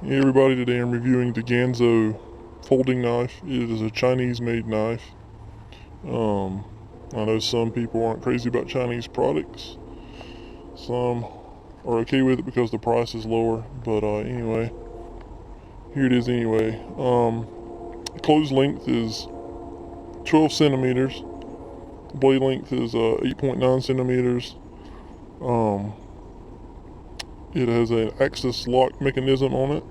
Hey everybody, today I'm reviewing the Ganzo folding knife. It is a Chinese made knife. I know some people aren't crazy about Chinese products. Some are okay with it because the price is lower, but anyway, here it is anyway. The closed length is 12 centimeters. Blade length is 8.9 centimeters. It has an axis lock mechanism on it.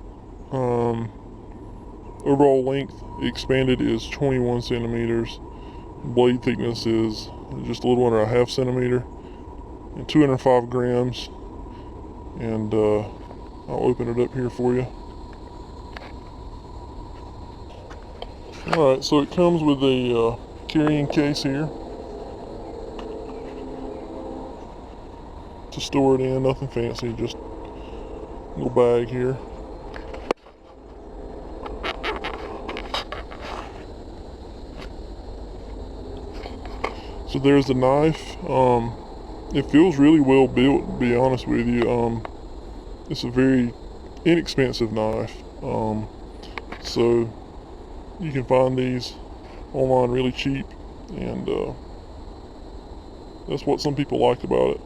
Overall length expanded is 21 centimeters. Blade thickness is just a little under a half centimeter, and 205 grams. And I'll open it up here for you. Alright, so it comes with a carrying case here to store it in. Nothing fancy, just a little bag here. So there's the knife. It feels really well built, to be honest with you. It's a very inexpensive knife. So you can find these online really cheap, and that's what some people like about it,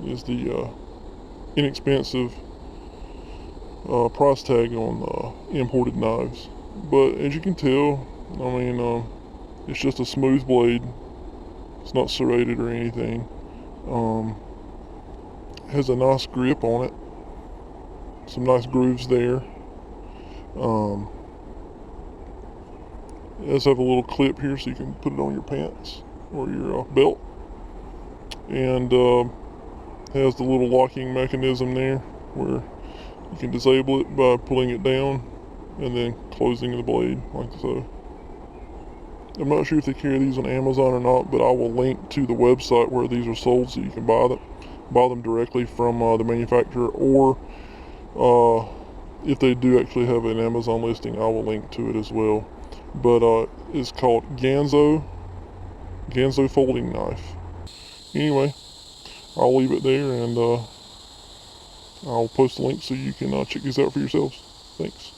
is the inexpensive price tag on imported knives. But as you can tell, I mean, it's just a smooth blade. It's not serrated or anything. It has a nice grip on it. Some nice grooves there. It does have a little clip here so you can put it on your pants or your belt. And has the little locking mechanism there where you can disable it by pulling it down and then closing the blade like so. I'm not sure if they carry these on Amazon or not, but I will link to the website where these are sold so you can buy them directly from the manufacturer, or if they do actually have an Amazon listing, I will link to it as well. But it's called Ganzo folding knife. Anyway, I'll leave it there, and I'll post a link so you can check these out for yourselves. Thanks.